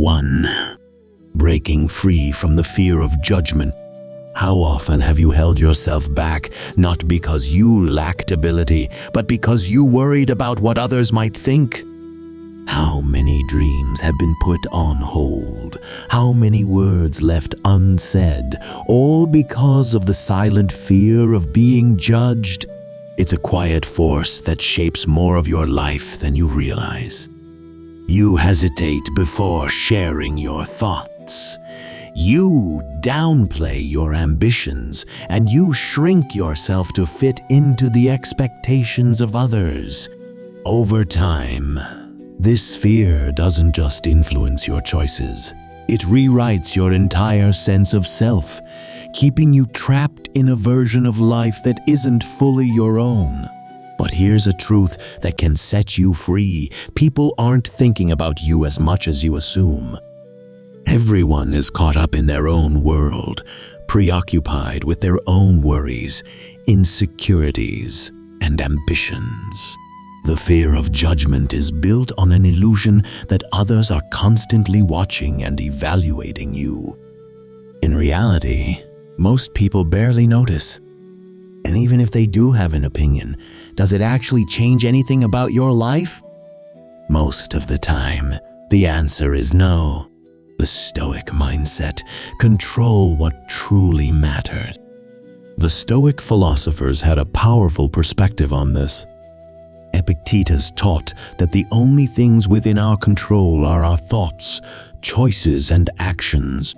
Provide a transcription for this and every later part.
1. Breaking free from the fear of judgment. How often have you held yourself back, not because you lacked ability, but because you worried about what others might think? How many dreams have been put on hold? How many words left unsaid, all because of the silent fear of being judged? It's a quiet force that shapes more of your life than you realize. You hesitate before sharing your thoughts. You downplay your ambitions, and you shrink yourself to fit into the expectations of others. Over time, this fear doesn't just influence your choices. It rewrites your entire sense of self, keeping you trapped in a version of life that isn't fully your own. But here's a truth that can set you free. People aren't thinking about you as much as you assume. Everyone is caught up in their own world, preoccupied with their own worries, insecurities, and ambitions. The fear of judgment is built on an illusion that others are constantly watching and evaluating you. In reality, most people barely notice. And even if they do have an opinion, does it actually change anything about your life? Most of the time, the answer is no. The Stoic mindset: control what truly mattered. The Stoic philosophers had a powerful perspective on this. Epictetus taught that the only things within our control are our thoughts, choices, and actions.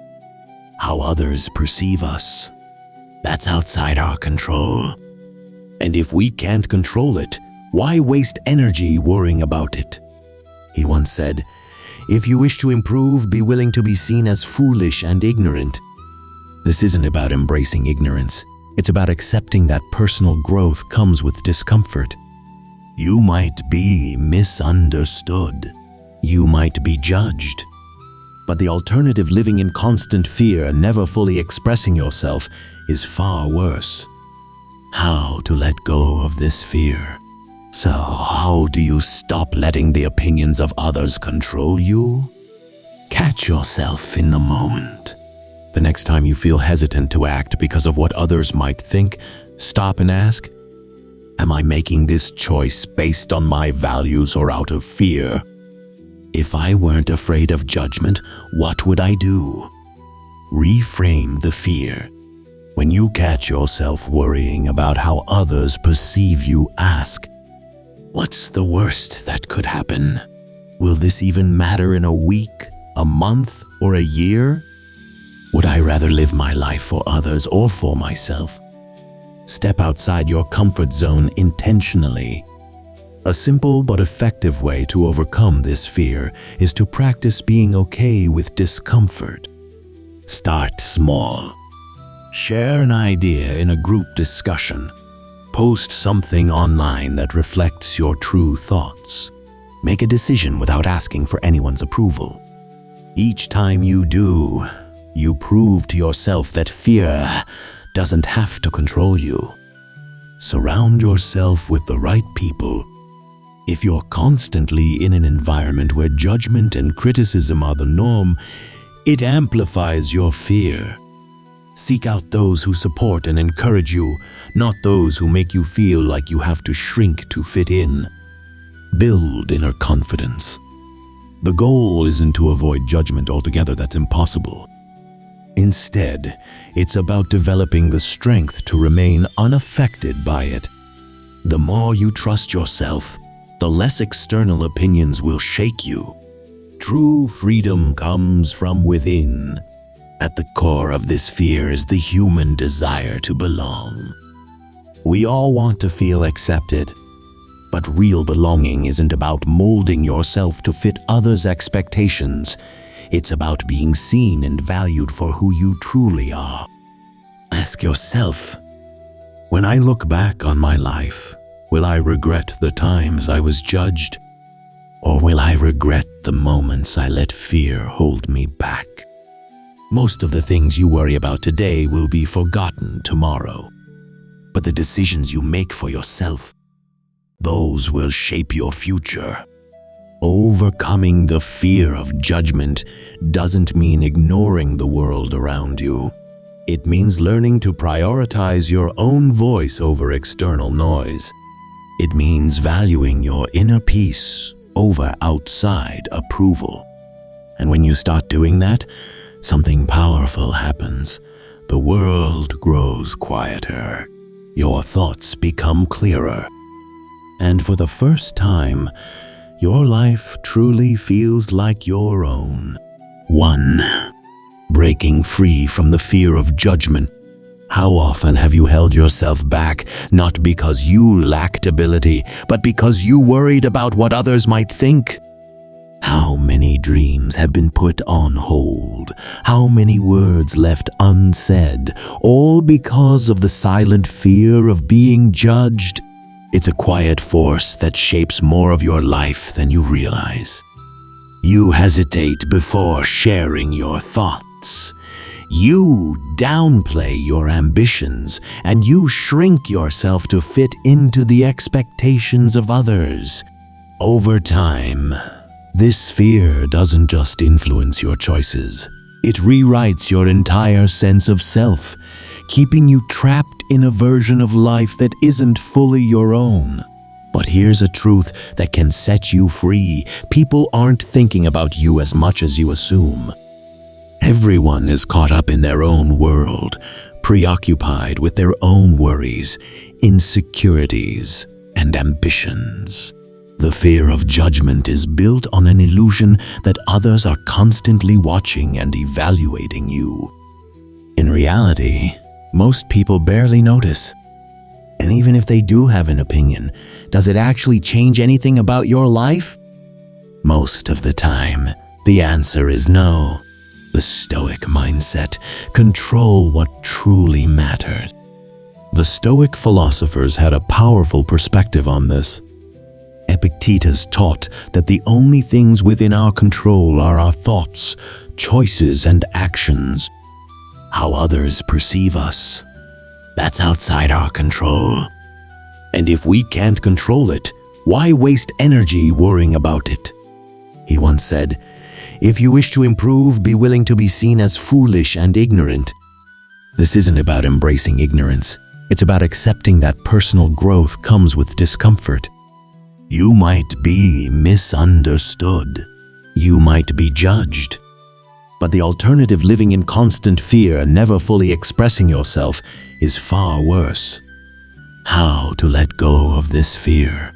How others perceive us, that's outside our control. And if we can't control it, why waste energy worrying about it? He once said, "If you wish to improve, be willing to be seen as foolish and ignorant." This isn't about embracing ignorance. It's about accepting that personal growth comes with discomfort. You might be misunderstood. You might be judged. But the alternative, living in constant fear, never fully expressing yourself, is far worse. How to let go of this fear? So, how do you stop letting the opinions of others control you? Catch yourself in the moment. The next time you feel hesitant to act because of what others might think, stop and ask, am I making this choice based on my values or out of fear? If I weren't afraid of judgment, what would I do? Reframe the fear. When you catch yourself worrying about how others perceive you, ask, what's the worst that could happen? Will this even matter in a week, a month, or a year? Would I rather live my life for others or for myself? Step outside your comfort zone intentionally. A simple but effective way to overcome this fear is to practice being okay with discomfort. Start small. Share an idea in a group discussion. Post something online that reflects your true thoughts. Make a decision without asking for anyone's approval. Each time you do, you prove to yourself that fear doesn't have to control you. Surround yourself with the right people. If you're constantly in an environment where judgment and criticism are the norm, it amplifies your fear. Seek out those who support and encourage you, not those who make you feel like you have to shrink to fit in. Build inner confidence. The goal isn't to avoid judgment altogether. That's impossible. Instead, it's about developing the strength to remain unaffected by it. The more you trust yourself, the less external opinions will shake you. True freedom comes from within. At the core of this fear is the human desire to belong. We all want to feel accepted, but real belonging isn't about molding yourself to fit others' expectations. It's about being seen and valued for who you truly are. Ask yourself, when I look back on my life, will I regret the times I was judged? Or will I regret the moments I let fear hold me back? Most of the things you worry about today will be forgotten tomorrow. But the decisions you make for yourself, those will shape your future. Overcoming the fear of judgment doesn't mean ignoring the world around you. It means learning to prioritize your own voice over external noise. It means valuing your inner peace over outside approval. And when you start doing that, something powerful happens. The world grows quieter. Your thoughts become clearer. And for the first time, your life truly feels like your own. 1. Breaking free from the fear of judgment. How often have you held yourself back, not because you lacked ability, but because you worried about what others might think? How many dreams have been put on hold? How many words left unsaid, all because of the silent fear of being judged? It's a quiet force that shapes more of your life than you realize. You hesitate before sharing your thoughts. You downplay your ambitions, and you shrink yourself to fit into the expectations of others. Over time, this fear doesn't just influence your choices. It rewrites your entire sense of self, keeping you trapped in a version of life that isn't fully your own. But here's a truth that can set you free. People aren't thinking about you as much as you assume. Everyone is caught up in their own world, preoccupied with their own worries, insecurities, and ambitions. The fear of judgment is built on an illusion that others are constantly watching and evaluating you. In reality, most people barely notice. And even if they do have an opinion, does it actually change anything about your life? Most of the time, the answer is no. The Stoic mindset: control what truly mattered. The Stoic philosophers had a powerful perspective on this. Epictetus taught that the only things within our control are our thoughts, choices, and actions. How others perceive us, that's outside our control. And if we can't control it, why waste energy worrying about it? He once said, "If you wish to improve, be willing to be seen as foolish and ignorant." This isn't about embracing ignorance. It's about accepting that personal growth comes with discomfort. You might be misunderstood. You might be judged. But the alternative, living in constant fear, never fully expressing yourself, is far worse. How to let go of this fear?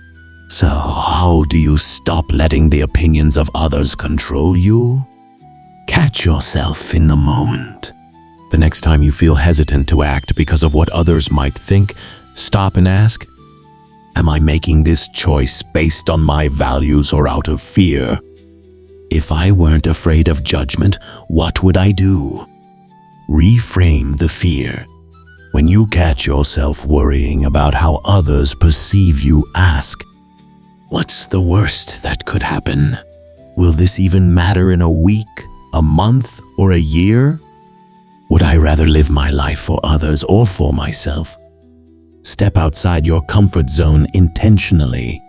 So, how do you stop letting the opinions of others control you? Catch yourself in the moment. The next time you feel hesitant to act because of what others might think, stop and ask, am I making this choice based on my values or out of fear? If I weren't afraid of judgment, what would I do? Reframe the fear. When you catch yourself worrying about how others perceive you, ask, what's the worst that could happen? Will this even matter in a week, a month, or a year? Would I rather live my life for others or for myself? Step outside your comfort zone intentionally.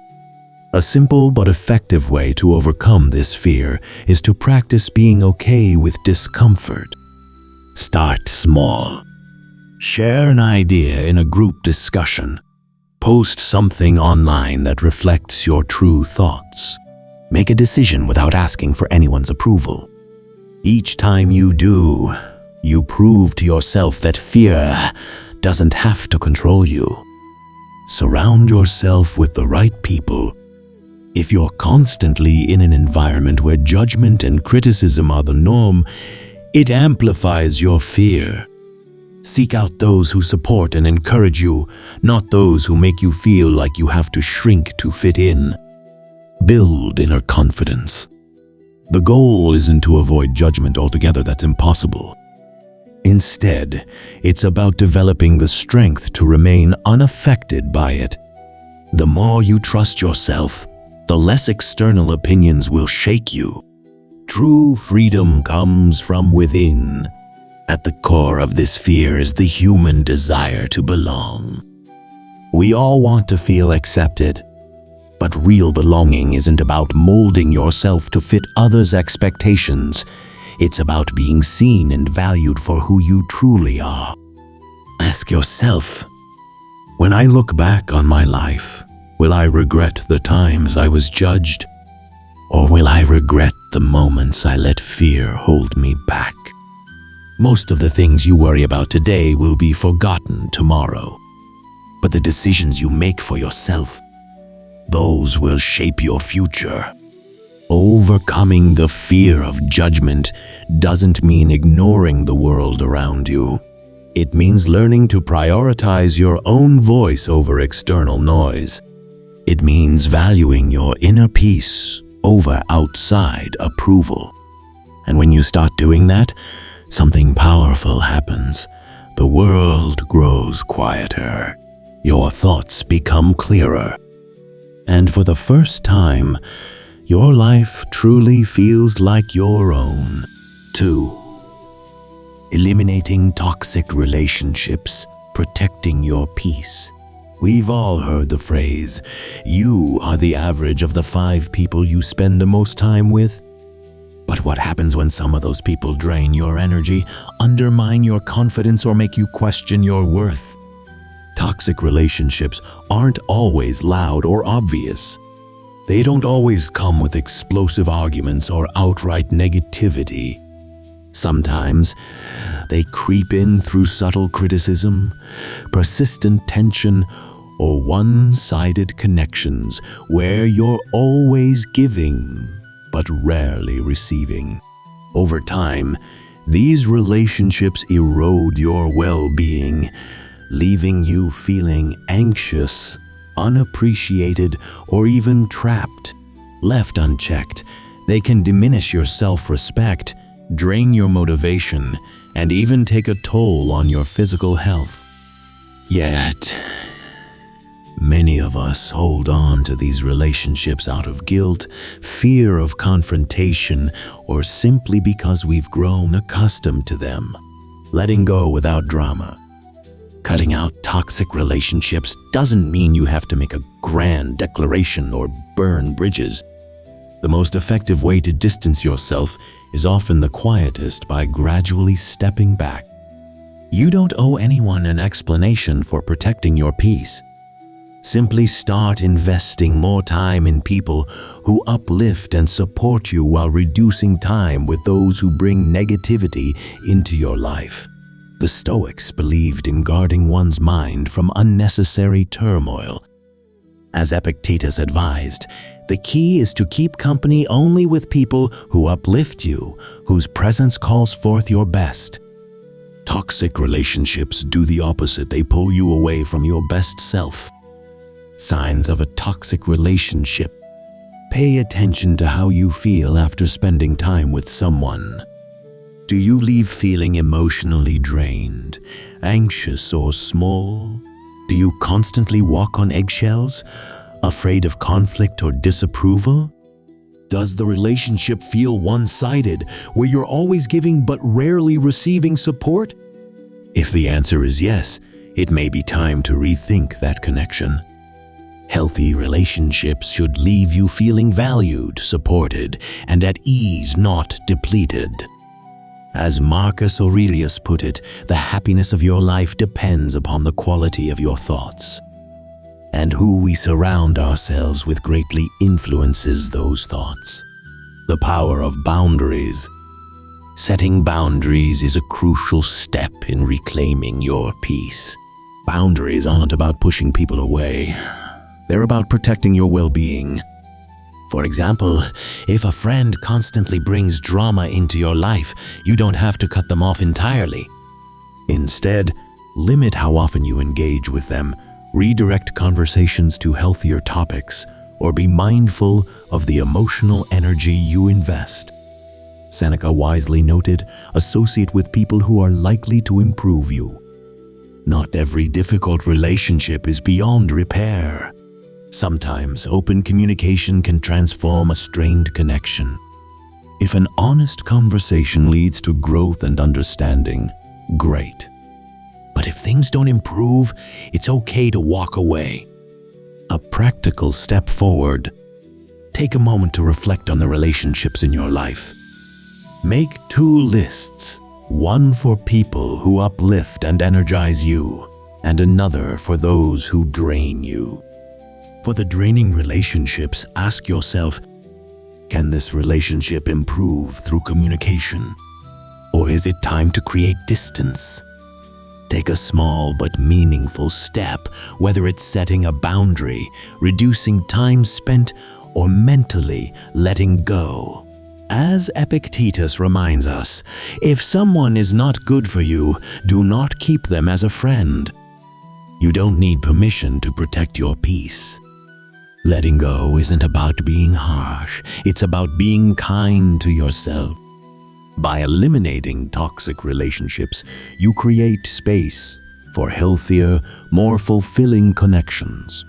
A simple but effective way to overcome this fear is to practice being okay with discomfort. Start small. Share an idea in a group discussion. Post something online that reflects your true thoughts. Make a decision without asking for anyone's approval. Each time you do, you prove to yourself that fear doesn't have to control you. Surround yourself with the right people. If you're constantly in an environment where judgment and criticism are the norm, it amplifies your fear. Seek out those who support and encourage you, not those who make you feel like you have to shrink to fit in. Build inner confidence. The goal isn't to avoid judgment altogether. That's impossible. Instead, it's about developing the strength to remain unaffected by it. The more you trust yourself, the less external opinions will shake you. True freedom comes from within. At the core of this fear is the human desire to belong. We all want to feel accepted. But real belonging isn't about molding yourself to fit others' expectations. It's about being seen and valued for who you truly are. Ask yourself, when I look back on my life, will I regret the times I was judged? Or will I regret the moments I let fear hold me back? Most of the things you worry about today will be forgotten tomorrow. But the decisions you make for yourself, those will shape your future. Overcoming the fear of judgment doesn't mean ignoring the world around you. It means learning to prioritize your own voice over external noise. It means valuing your inner peace over outside approval. And when you start doing that, something powerful happens. The world grows quieter. Your thoughts become clearer. And for the first time, your life truly feels like your own. 2. Eliminating toxic relationships, protecting your peace. We've all heard the phrase, you are the average of the 5 people you spend the most time with. But what happens when some of those people drain your energy, undermine your confidence, or make you question your worth? Toxic relationships aren't always loud or obvious. They don't always come with explosive arguments or outright negativity. Sometimes they creep in through subtle criticism, persistent tension, or one-sided connections where you're always giving but rarely receiving. Over time, these relationships erode your well-being, leaving you feeling anxious, unappreciated, or even trapped. Left unchecked, they can diminish your self-respect, drain your motivation, and even take a toll on your physical health. Yet, many of us hold on to these relationships out of guilt, fear of confrontation, or simply because we've grown accustomed to them. Letting go without drama. Cutting out toxic relationships doesn't mean you have to make a grand declaration or burn bridges. The most effective way to distance yourself is often the quietest, by gradually stepping back. You don't owe anyone an explanation for protecting your peace. Simply start investing more time in people who uplift and support you while reducing time with those who bring negativity into your life. The Stoics believed in guarding one's mind from unnecessary turmoil. As Epictetus advised, the key is to keep company only with people who uplift you, whose presence calls forth your best. Toxic relationships do the opposite. They pull you away from your best self. Signs of a toxic relationship. Pay attention to how you feel after spending time with someone. Do you leave feeling emotionally drained, anxious, or small? Do you constantly walk on eggshells, afraid of conflict or disapproval? Does the relationship feel one-sided, where you're always giving but rarely receiving support? If the answer is yes, it may be time to rethink that connection. Healthy relationships should leave you feeling valued, supported, and at ease, not depleted. As Marcus Aurelius put it, the happiness of your life depends upon the quality of your thoughts. And who we surround ourselves with greatly influences those thoughts. The power of boundaries. Setting boundaries is a crucial step in reclaiming your peace. Boundaries aren't about pushing people away. They're about protecting your well-being. For example, if a friend constantly brings drama into your life, you don't have to cut them off entirely. Instead, limit how often you engage with them, redirect conversations to healthier topics, or be mindful of the emotional energy you invest. Seneca wisely noted, associate with people who are likely to improve you. Not every difficult relationship is beyond repair. Sometimes open communication can transform a strained connection. If an honest conversation leads to growth and understanding, great. But if things don't improve, it's okay to walk away. A practical step forward. Take a moment to reflect on the relationships in your life. Make 2 lists, one for people who uplift and energize you, and another for those who drain you. For the draining relationships, ask yourself, can this relationship improve through communication? Or is it time to create distance? Take a small but meaningful step, whether it's setting a boundary, reducing time spent, or mentally letting go. As Epictetus reminds us, if someone is not good for you, do not keep them as a friend. You don't need permission to protect your peace. Letting go isn't about being harsh, it's about being kind to yourself. By eliminating toxic relationships, you create space for healthier, more fulfilling connections.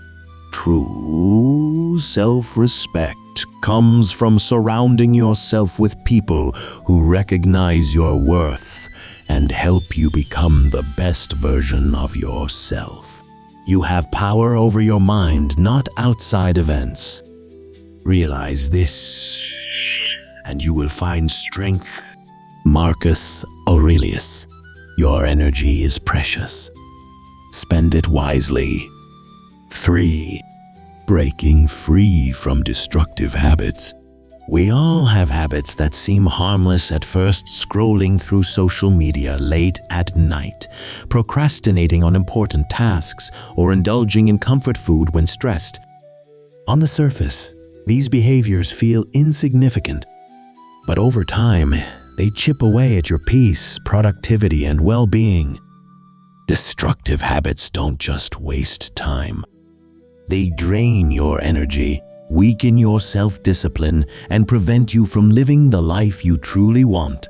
True self-respect comes from surrounding yourself with people who recognize your worth and help you become the best version of yourself. You have power over your mind, not outside events. Realize this, and you will find strength. Marcus Aurelius, your energy is precious. Spend it wisely. 3. Breaking free from destructive habits. We all have habits that seem harmless at first, scrolling through social media late at night, procrastinating on important tasks, or indulging in comfort food when stressed. On the surface, these behaviors feel insignificant, but over time, they chip away at your peace, productivity, and well-being. Destructive habits don't just waste time. They drain your energy, weaken your self-discipline, and prevent you from living the life you truly want.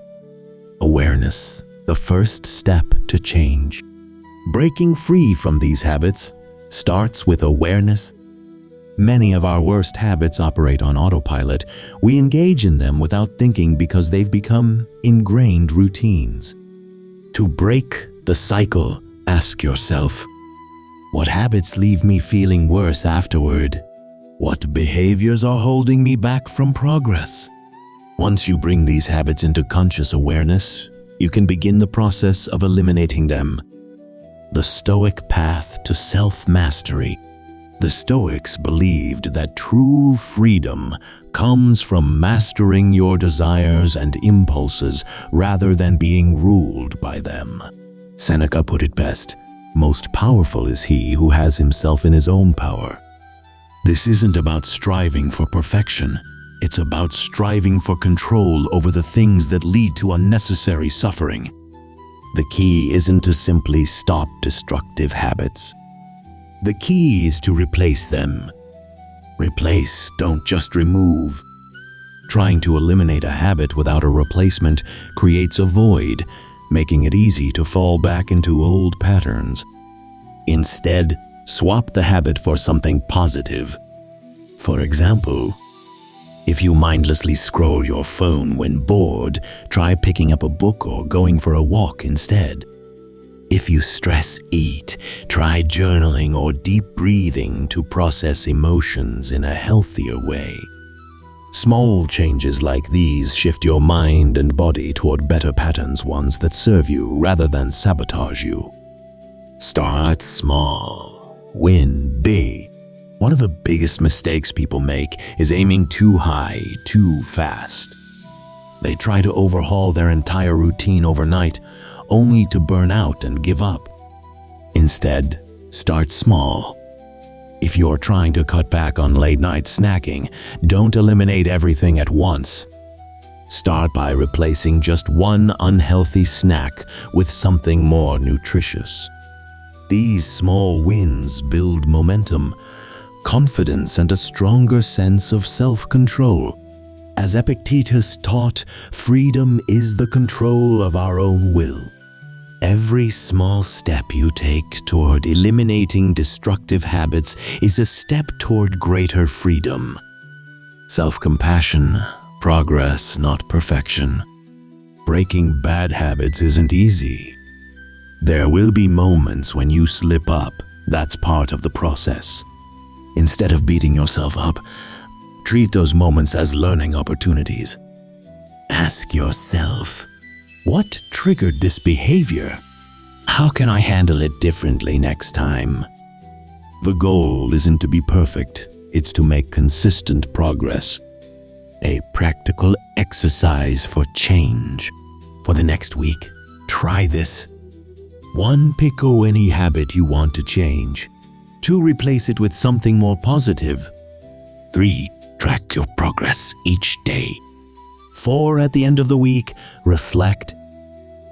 Awareness, the first step to change. Breaking free from these habits starts with awareness. Many of our worst habits operate on autopilot. We engage in them without thinking because they've become ingrained routines. To break the cycle, ask yourself, what habits leave me feeling worse afterward? What behaviors are holding me back from progress? Once you bring these habits into conscious awareness, you can begin the process of eliminating them. The Stoic path to self-mastery. The Stoics believed that true freedom comes from mastering your desires and impulses rather than being ruled by them. Seneca put it best, most powerful is he who has himself in his own power. This isn't about striving for perfection. It's about striving for control over the things that lead to unnecessary suffering. The key isn't to simply stop destructive habits. The key is to replace them. Replace, don't just remove. Trying to eliminate a habit without a replacement creates a void, making it easy to fall back into old patterns. Instead, swap the habit for something positive. For example, if you mindlessly scroll your phone when bored, try picking up a book or going for a walk instead. If you stress eat, try journaling or deep breathing to process emotions in a healthier way. Small changes like these shift your mind and body toward better patterns, ones that serve you rather than sabotage you. Start small, win big. One of the biggest mistakes people make is aiming too high, too fast. They try to overhaul their entire routine overnight, only to burn out and give up. Instead, start small. If you're trying to cut back on late-night snacking, don't eliminate everything at once. Start by replacing just one unhealthy snack with something more nutritious. These small wins build momentum, confidence, and a stronger sense of self-control. As Epictetus taught, freedom is the control of our own will. Every small step you take toward eliminating destructive habits is a step toward greater freedom. Self-compassion, progress, not perfection. Breaking bad habits isn't easy. There will be moments when you slip up. That's part of the process. Instead of beating yourself up, treat those moments as learning opportunities. Ask yourself, what triggered this behavior? How can I handle it differently next time? The goal isn't to be perfect, it's to make consistent progress. A practical exercise for change. For the next week, try this. 1, pick any habit you want to change. 2, replace it with something more positive. 3, track your progress each day. 4, at the end of the week, reflect.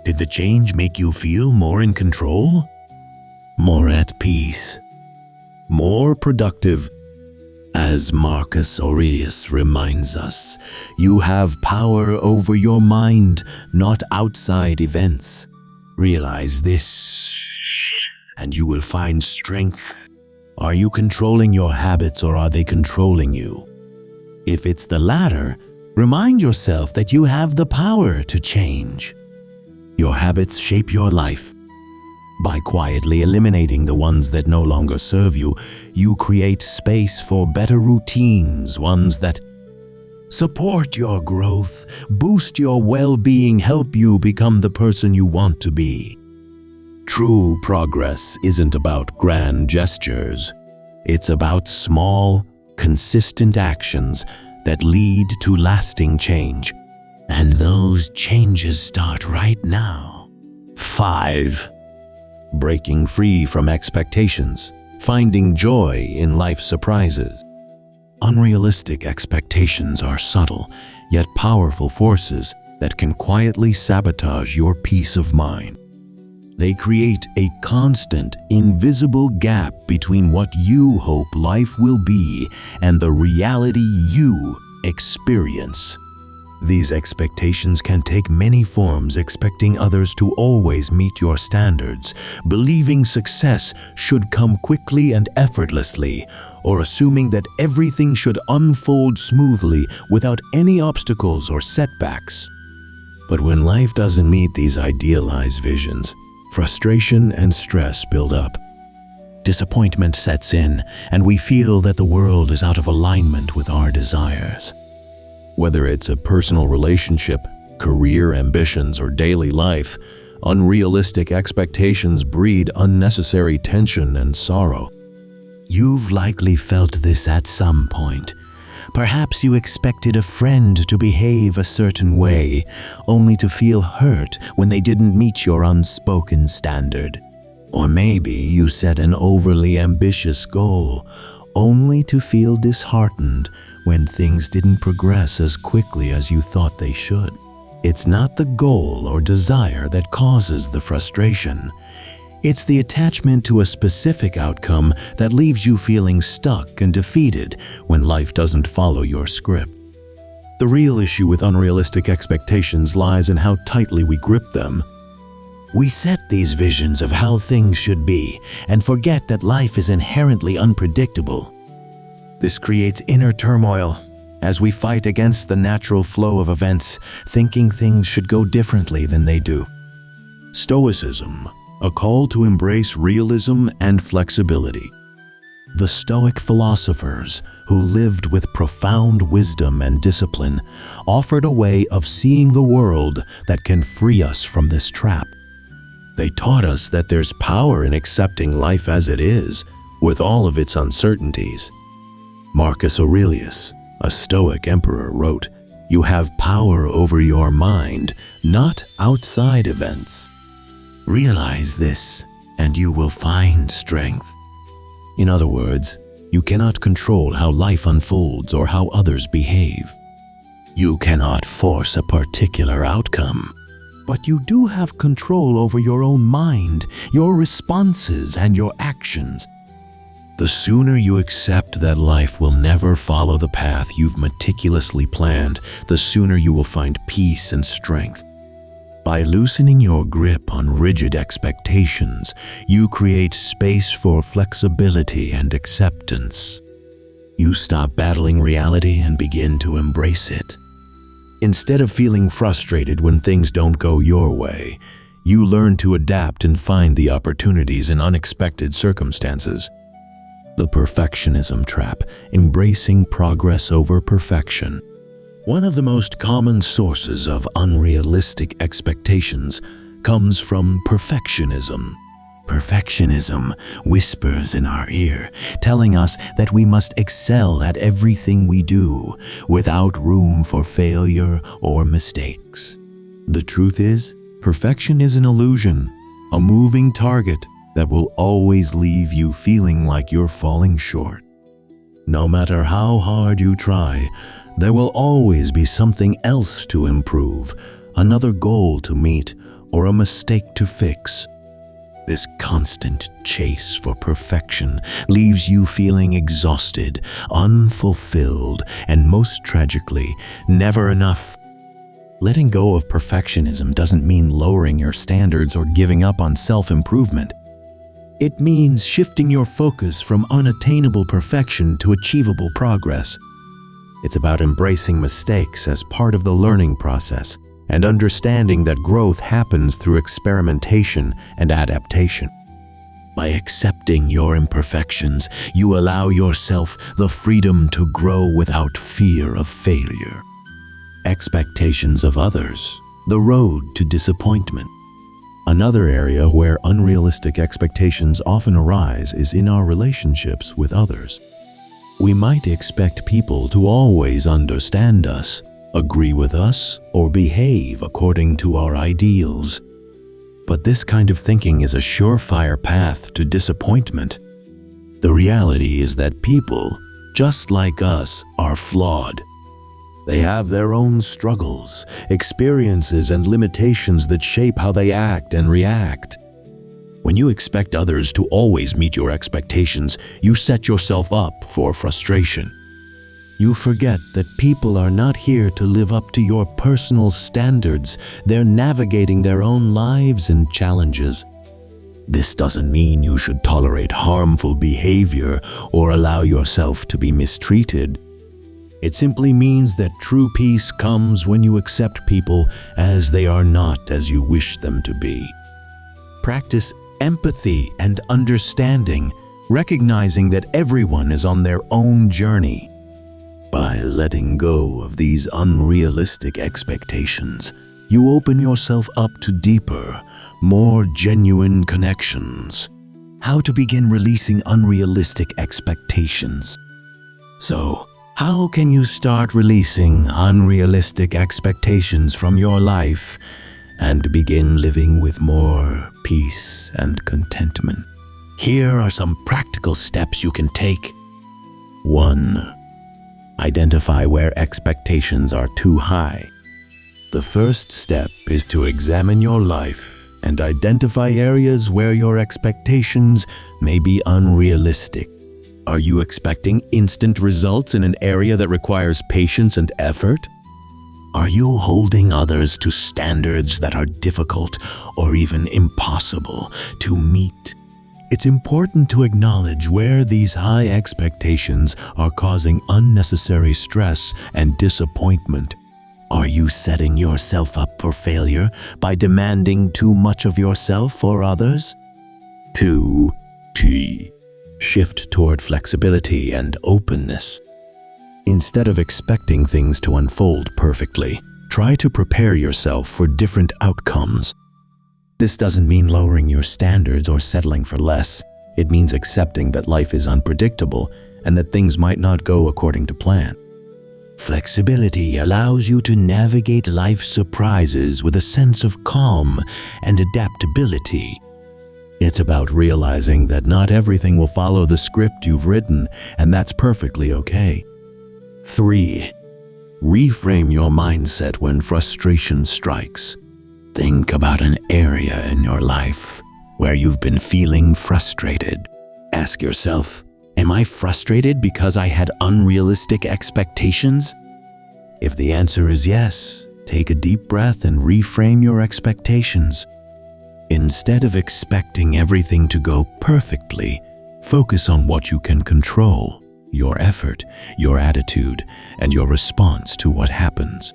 Did the change make you feel more in control? More at peace? More productive? As Marcus Aurelius reminds us, you have power over your mind, not outside events. Realize this, and you will find strength. Are you controlling your habits or are they controlling you? If it's the latter, remind yourself that you have the power to change. Your habits shape your life. By quietly eliminating the ones that no longer serve you, you create space for better routines, ones that support your growth, boost your well-being, help you become the person you want to be. True progress isn't about grand gestures. It's about small, consistent actions that lead to lasting change. And those changes start right now. 5. Breaking free from expectations, finding joy in life's surprises. Unrealistic expectations are subtle, yet powerful forces that can quietly sabotage your peace of mind. They create a constant, invisible gap between what you hope life will be and the reality you experience. These expectations can take many forms, expecting others to always meet your standards, believing success should come quickly and effortlessly, or assuming that everything should unfold smoothly without any obstacles or setbacks. But when life doesn't meet these idealized visions, frustration and stress build up. Disappointment sets in, and we feel that the world is out of alignment with our desires. Whether it's a personal relationship, career ambitions, or daily life, unrealistic expectations breed unnecessary tension and sorrow. You've likely felt this at some point. Perhaps you expected a friend to behave a certain way, only to feel hurt when they didn't meet your unspoken standard. Or maybe you set an overly ambitious goal, only to feel disheartened when things didn't progress as quickly as you thought they should. It's not the goal or desire that causes the frustration. It's the attachment to a specific outcome that leaves you feeling stuck and defeated when life doesn't follow your script. The real issue with unrealistic expectations lies in how tightly we grip them. We set these visions of how things should be and forget that life is inherently unpredictable. This creates inner turmoil as we fight against the natural flow of events, thinking things should go differently than they do. Stoicism, a call to embrace realism and flexibility. The Stoic philosophers, who lived with profound wisdom and discipline, offered a way of seeing the world that can free us from this trap. They taught us that there's power in accepting life as it is, with all of its uncertainties. Marcus Aurelius, a Stoic emperor, wrote, "You have power over your mind, not outside events." Realize this, and you will find strength. In other words, you cannot control how life unfolds or how others behave. You cannot force a particular outcome, but you do have control over your own mind, your responses, and your actions. The sooner you accept that life will never follow the path you've meticulously planned, the sooner you will find peace and strength. By loosening your grip on rigid expectations, you create space for flexibility and acceptance. You stop battling reality and begin to embrace it. Instead of feeling frustrated when things don't go your way, you learn to adapt and find the opportunities in unexpected circumstances. The perfectionism trap, embracing progress over perfection. One of the most common sources of unrealistic expectations comes from perfectionism. Perfectionism whispers in our ear, telling us that we must excel at everything we do, without room for failure or mistakes. The truth is, perfection is an illusion, a moving target that will always leave you feeling like you're falling short. No matter how hard you try, there will always be something else to improve, another goal to meet, or a mistake to fix. This constant chase for perfection leaves you feeling exhausted, unfulfilled, and most tragically, never enough. Letting go of perfectionism doesn't mean lowering your standards or giving up on self-improvement. It means shifting your focus from unattainable perfection to achievable progress. It's about embracing mistakes as part of the learning process and understanding that growth happens through experimentation and adaptation. By accepting your imperfections, you allow yourself the freedom to grow without fear of failure. Expectations of others, the road to disappointment. Another area where unrealistic expectations often arise is in our relationships with others. We might expect people to always understand us, agree with us, or behave according to our ideals. But this kind of thinking is a surefire path to disappointment. The reality is that people, just like us, are flawed. They have their own struggles, experiences, and limitations that shape how they act and react. When you expect others to always meet your expectations, you set yourself up for frustration. You forget that people are not here to live up to your personal standards. They're navigating their own lives and challenges. This doesn't mean you should tolerate harmful behavior or allow yourself to be mistreated. It simply means that true peace comes when you accept people as they are, not as you wish them to be. Practice empathy and understanding, recognizing that everyone is on their own journey. By letting go of these unrealistic expectations, you open yourself up to deeper, more genuine connections. How to begin releasing unrealistic expectations. So, how can you start releasing unrealistic expectations from your life and begin living with more peace and contentment? Here are some practical steps you can take. 1. Identify where expectations are too high. The first step is to examine your life and identify areas where your expectations may be unrealistic. Are you expecting instant results in an area that requires patience and effort? Are you holding others to standards that are difficult or even impossible to meet? It's important to acknowledge where these high expectations are causing unnecessary stress and disappointment. Are you setting yourself up for failure by demanding too much of yourself or others? 2. Shift toward flexibility and openness. Instead of expecting things to unfold perfectly, try to prepare yourself for different outcomes. This doesn't mean lowering your standards or settling for less. It means accepting that life is unpredictable and that things might not go according to plan. Flexibility allows you to navigate life's surprises with a sense of calm and adaptability. It's about realizing that not everything will follow the script you've written, and that's perfectly okay. 3. Reframe your mindset when frustration strikes. Think about an area in your life where you've been feeling frustrated. Ask yourself, am I frustrated because I had unrealistic expectations? If the answer is yes, take a deep breath and reframe your expectations. Instead of expecting everything to go perfectly, focus on what you can control, your effort, your attitude, and your response to what happens.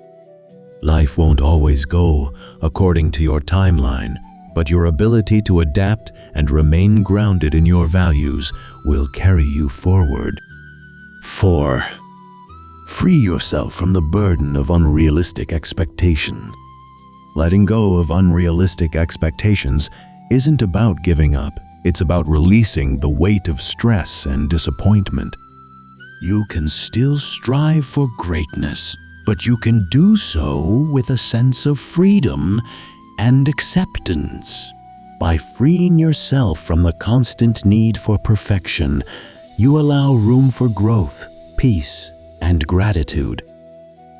Life won't always go according to your timeline, but your ability to adapt and remain grounded in your values will carry you forward. 4. Free yourself from the burden of unrealistic expectations. Letting go of unrealistic expectations isn't about giving up. It's about releasing the weight of stress and disappointment. You can still strive for greatness, but you can do so with a sense of freedom and acceptance. By freeing yourself from the constant need for perfection, you allow room for growth, peace, and gratitude.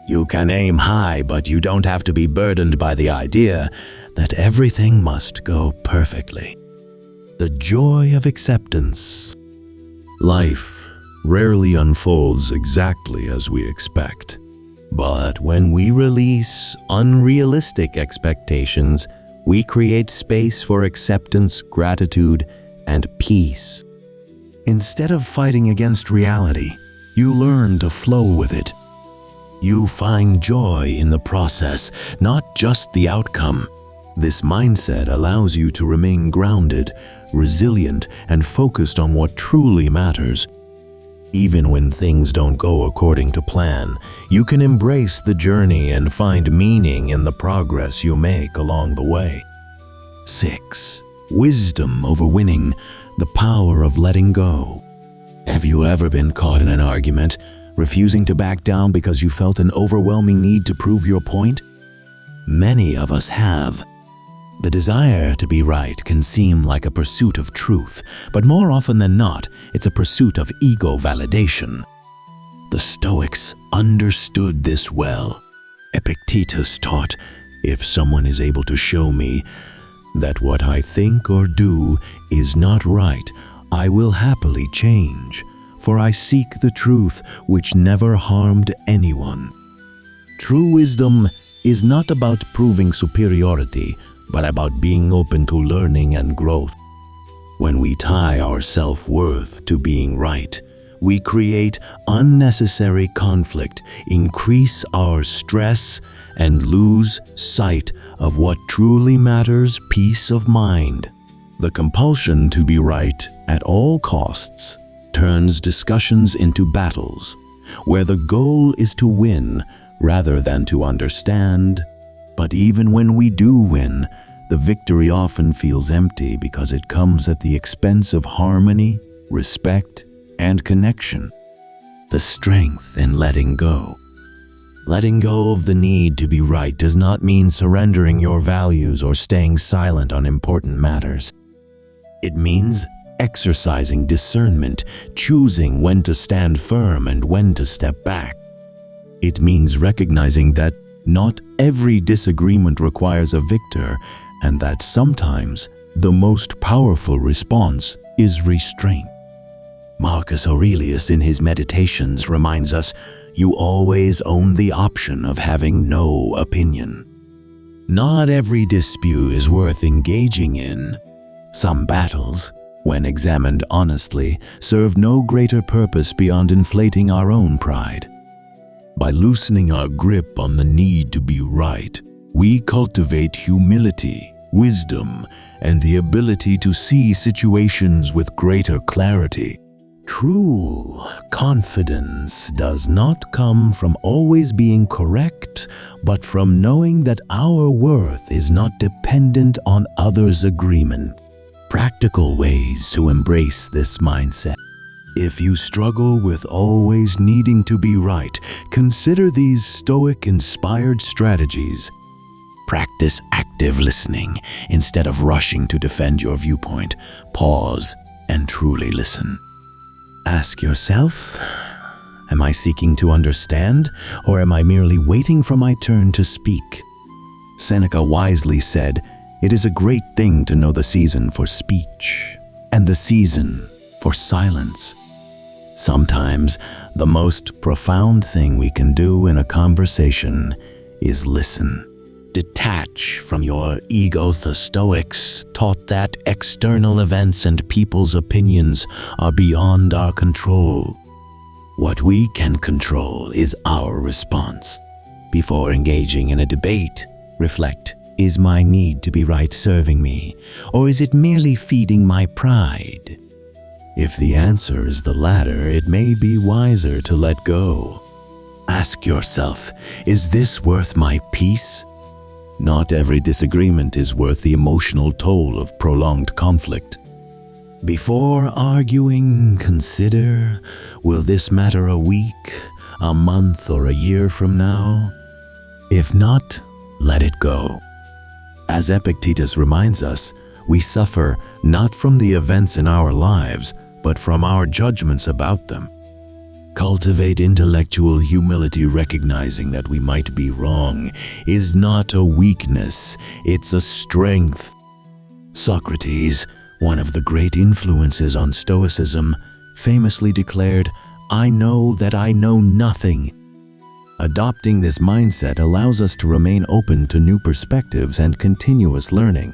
You can aim high, but you don't have to be burdened by the idea that everything must go perfectly. The joy of acceptance. Life rarely unfolds exactly as we expect. But when we release unrealistic expectations, we create space for acceptance, gratitude, and peace. Instead of fighting against reality, you learn to flow with it. You find joy in the process, not just the outcome. This mindset allows you to remain grounded, resilient, and focused on what truly matters. Even when things don't go according to plan, you can embrace the journey and find meaning in the progress you make along the way. 6. Wisdom over winning, the power of letting go. Have you ever been caught in an argument, refusing to back down because you felt an overwhelming need to prove your point? Many of us have. The desire to be right can seem like a pursuit of truth, but more often than not, it's a pursuit of ego validation. The Stoics understood this well. Epictetus taught, "If someone is able to show me that what I think or do is not right, I will happily change, for I seek the truth which never harmed anyone." True wisdom is not about proving superiority, but about being open to learning and growth. When we tie our self-worth to being right, we create unnecessary conflict, increase our stress, and lose sight of what truly matters: peace of mind. The compulsion to be right at all costs turns discussions into battles, where the goal is to win rather than to understand. But even when we do win, the victory often feels empty because it comes at the expense of harmony, respect, and connection. The strength in letting go. Letting go of the need to be right does not mean surrendering your values or staying silent on important matters. It means exercising discernment, choosing when to stand firm and when to step back. It means recognizing that not every disagreement requires a victor, and that sometimes the most powerful response is restraint. Marcus Aurelius in his Meditations reminds us, "You always own the option of having no opinion." Not every dispute is worth engaging in. Some battles, when examined honestly, serve no greater purpose beyond inflating our own pride. By loosening our grip on the need to be right, we cultivate humility, wisdom, and the ability to see situations with greater clarity. True confidence does not come from always being correct, but from knowing that our worth is not dependent on others' agreement. Practical ways to embrace this mindset. If you struggle with always needing to be right, consider these Stoic-inspired strategies. Practice active listening. Instead of rushing to defend your viewpoint, pause and truly listen. Ask yourself, am I seeking to understand, or am I merely waiting for my turn to speak? Seneca wisely said, "It is a great thing to know the season for speech and the season for silence." Sometimes the most profound thing we can do in a conversation is listen. Detach from your ego. The Stoics taught that external events and people's opinions are beyond our control. What we can control is our response. Before engaging in a debate, reflect. Is my need to be right serving me, or is it merely feeding my pride? If the answer is the latter, it may be wiser to let go. Ask yourself, is this worth my peace? Not every disagreement is worth the emotional toll of prolonged conflict. Before arguing, consider, will this matter a week, a month, or a year from now? If not, let it go. As Epictetus reminds us, we suffer not from the events in our lives, but from our judgments about them. Cultivate intellectual humility, recognizing that we might be wrong is not a weakness, it's a strength. Socrates, one of the great influences on Stoicism, famously declared, "I know that I know nothing." Adopting this mindset allows us to remain open to new perspectives and continuous learning.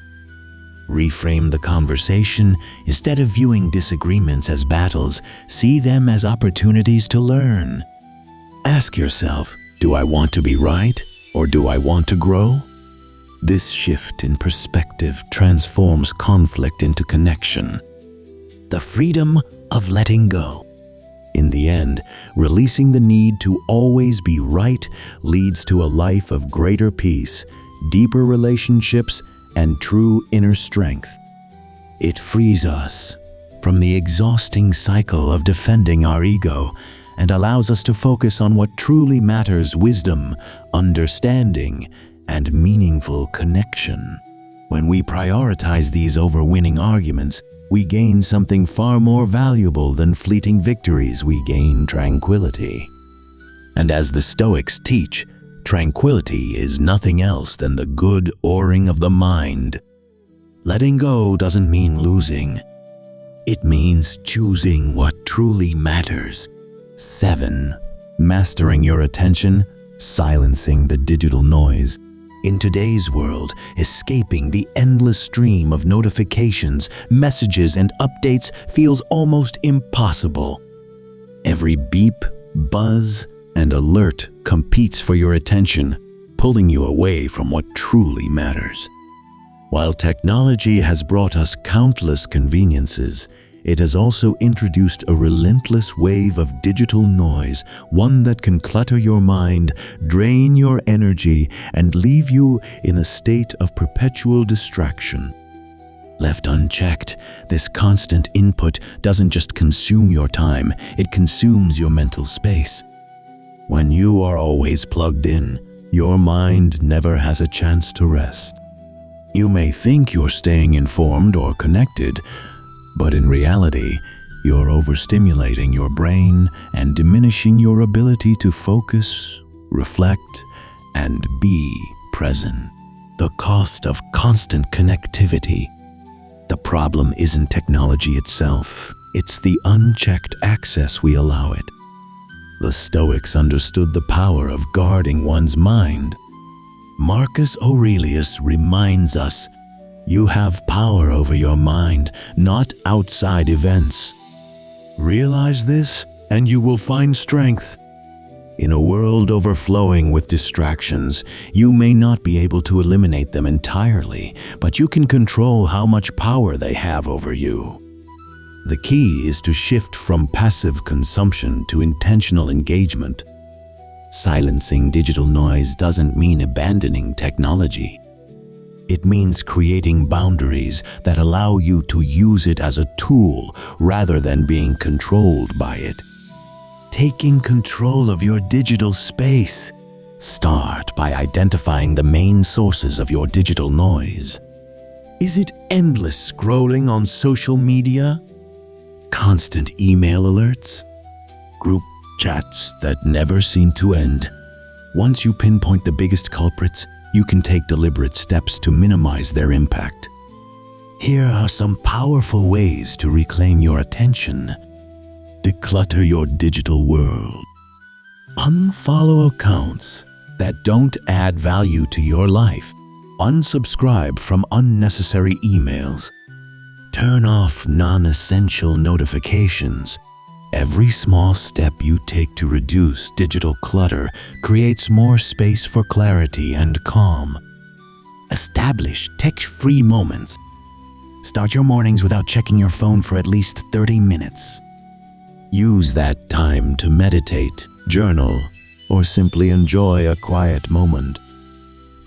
Reframe the conversation. Instead of viewing disagreements as battles, see them as opportunities to learn. Ask yourself, do I want to be right, or do I want to grow? This shift in perspective transforms conflict into connection. The freedom of letting go. In the end, releasing the need to always be right leads to a life of greater peace, deeper relationships, and true inner strength. It frees us from the exhausting cycle of defending our ego and allows us to focus on what truly matters: wisdom, understanding, and meaningful connection. When we prioritize these over winning arguments, we gain something far more valuable than fleeting victories. We gain tranquility. And as the Stoics teach, tranquility is nothing else than the good oaring of the mind. Letting go doesn't mean losing. It means choosing what truly matters. 7. Mastering your attention, silencing the digital noise. In today's world, escaping the endless stream of notifications, messages, and updates feels almost impossible. Every beep, buzz, and alert competes for your attention, pulling you away from what truly matters. While technology has brought us countless conveniences, it has also introduced a relentless wave of digital noise, one that can clutter your mind, drain your energy, and leave you in a state of perpetual distraction. Left unchecked, this constant input doesn't just consume your time, it consumes your mental space. When you are always plugged in, your mind never has a chance to rest. You may think you're staying informed or connected, but in reality, you're overstimulating your brain and diminishing your ability to focus, reflect, and be present. The cost of constant connectivity. The problem isn't technology itself, it's the unchecked access we allow it. The Stoics understood the power of guarding one's mind. Marcus Aurelius reminds us, you have power over your mind, not outside events. Realize this, and you will find strength. In a world overflowing with distractions, you may not be able to eliminate them entirely, but you can control how much power they have over you. The key is to shift from passive consumption to intentional engagement. Silencing digital noise doesn't mean abandoning technology. It means creating boundaries that allow you to use it as a tool rather than being controlled by it. Taking control of your digital space. Start by identifying the main sources of your digital noise. Is it endless scrolling on social media? Constant email alerts? Group chats that never seem to end? Once you pinpoint the biggest culprits, you can take deliberate steps to minimize their impact. Here are some powerful ways to reclaim your attention. Declutter your digital world. Unfollow accounts that don't add value to your life. Unsubscribe from unnecessary emails. Turn off non-essential notifications. Every small step you take to reduce digital clutter creates more space for clarity and calm. Establish tech-free moments. Start your mornings without checking your phone for at least 30 minutes. Use that time to meditate, journal, or simply enjoy a quiet moment.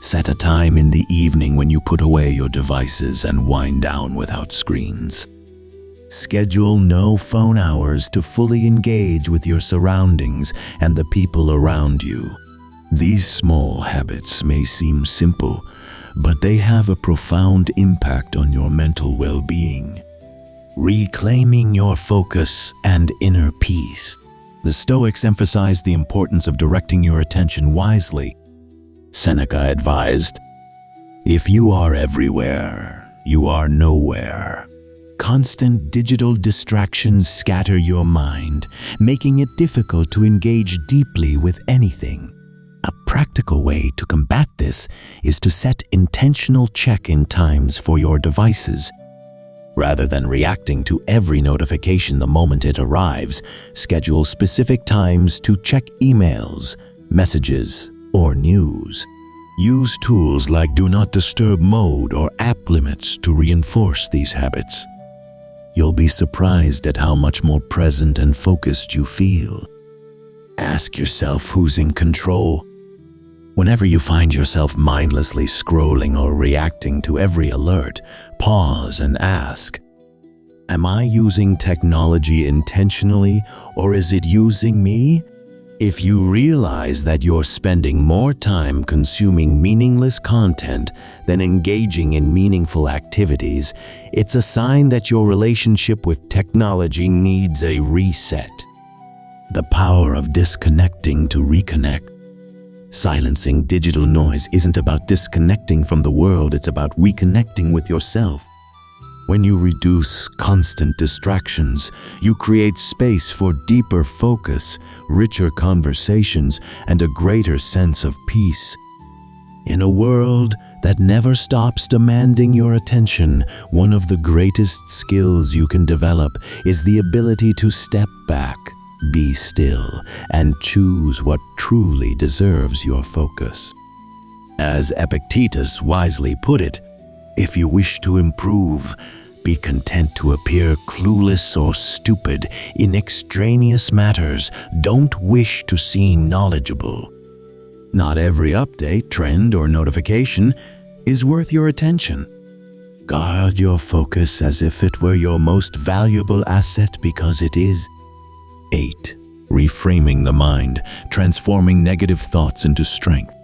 Set a time in the evening when you put away your devices and wind down without screens. Schedule no phone hours to fully engage with your surroundings and the people around you. These small habits may seem simple, but they have a profound impact on your mental well-being. Reclaiming your focus and inner peace. The Stoics emphasize the importance of directing your attention wisely. Seneca advised, "If you are everywhere, you are nowhere." Constant digital distractions scatter your mind, making it difficult to engage deeply with anything. A practical way to combat this is to set intentional check-in times for your devices. Rather than reacting to every notification the moment it arrives, schedule specific times to check emails, messages, or news. Use tools like Do Not Disturb mode or app limits to reinforce these habits. You'll be surprised at how much more present and focused you feel. Ask yourself who's in control. Whenever you find yourself mindlessly scrolling or reacting to every alert, pause and ask, "Am I using technology intentionally, or is it using me?" If you realize that you're spending more time consuming meaningless content than engaging in meaningful activities, it's a sign that your relationship with technology needs a reset. The power of disconnecting to reconnect. Silencing digital noise isn't about disconnecting from the world, it's about reconnecting with yourself. When you reduce constant distractions, you create space for deeper focus, richer conversations, and a greater sense of peace. In a world that never stops demanding your attention, one of the greatest skills you can develop is the ability to step back, be still, and choose what truly deserves your focus. As Epictetus wisely put it, "If you wish to improve, be content to appear clueless or stupid in extraneous matters. Don't wish to seem knowledgeable." Not every update, trend, or notification is worth your attention. Guard your focus as if it were your most valuable asset, because it is. 8. Reframing the mind, transforming negative thoughts into strength.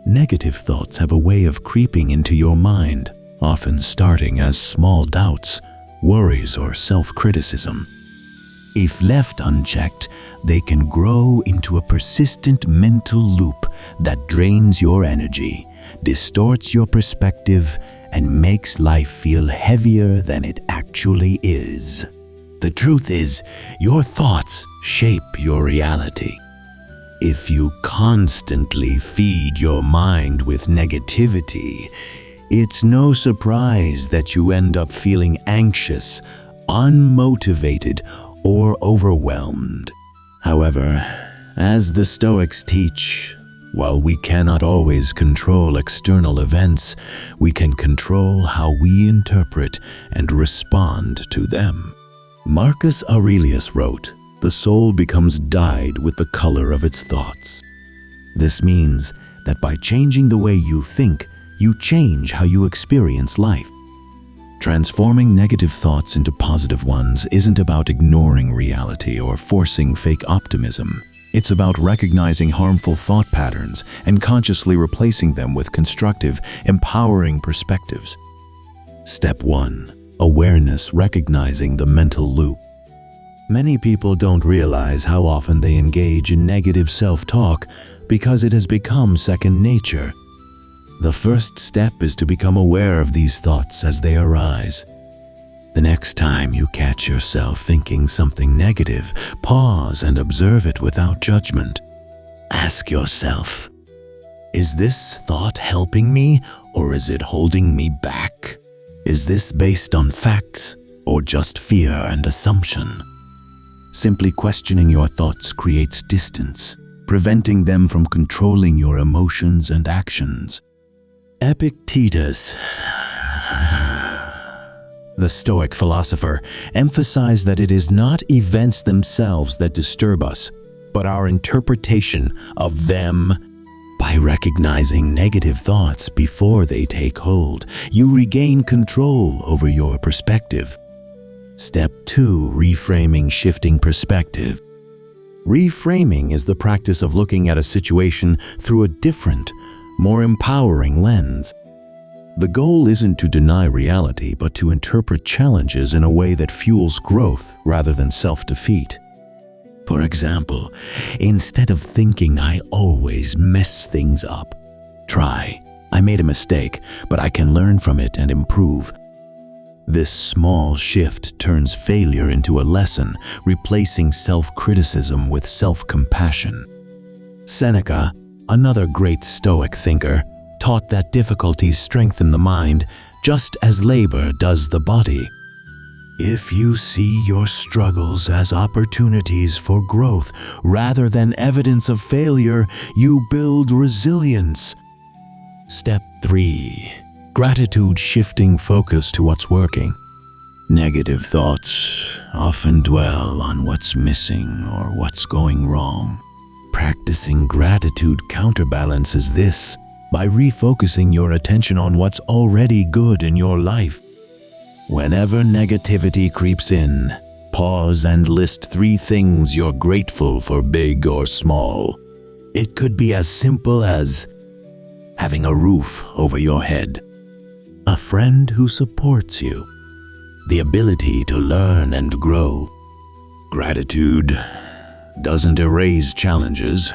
Negative thoughts have a way of creeping into your mind, often starting as small doubts, worries, or self-criticism. If left unchecked, they can grow into a persistent mental loop that drains your energy, distorts your perspective, and makes life feel heavier than it actually is. The truth is, your thoughts shape your reality. If you constantly feed your mind with negativity, it's no surprise that you end up feeling anxious, unmotivated, or overwhelmed. However, as the Stoics teach, while we cannot always control external events, we can control how we interpret and respond to them. Marcus Aurelius wrote, "The soul becomes dyed with the color of its thoughts." This means that by changing the way you think, you change how you experience life. Transforming negative thoughts into positive ones isn't about ignoring reality or forcing fake optimism. It's about recognizing harmful thought patterns and consciously replacing them with constructive, empowering perspectives. Step 1. Awareness, recognizing the mental loop. Many people don't realize how often they engage in negative self-talk because it has become second nature. The first step is to become aware of these thoughts as they arise. The next time you catch yourself thinking something negative, pause and observe it without judgment. Ask yourself, is this thought helping me, or is it holding me back? Is this based on facts or just fear and assumption? Simply questioning your thoughts creates distance, preventing them from controlling your emotions and actions. Epictetus, the Stoic philosopher, emphasized that it is not events themselves that disturb us, but our interpretation of them. By recognizing negative thoughts before they take hold, you regain control over your perspective. Step 2. Reframing, shifting perspective. Reframing is the practice of looking at a situation through a different, more empowering lens. The goal isn't to deny reality, but to interpret challenges in a way that fuels growth rather than self-defeat. For example, instead of thinking I always mess things up, try, I made a mistake, but I can learn from it and improve. This small shift turns failure into a lesson, replacing self-criticism with self-compassion. Seneca, another great Stoic thinker, taught that difficulties strengthen the mind just as labor does the body. If you see your struggles as opportunities for growth rather than evidence of failure, you build resilience. Step 3. Gratitude, shifting focus to what's working. Negative thoughts often dwell on what's missing or what's going wrong. Practicing gratitude counterbalances this by refocusing your attention on what's already good in your life. Whenever negativity creeps in, pause and list 3 things you're grateful for, big or small. It could be as simple as having a roof over your head, a friend who supports you, the ability to learn and grow. Gratitude doesn't erase challenges,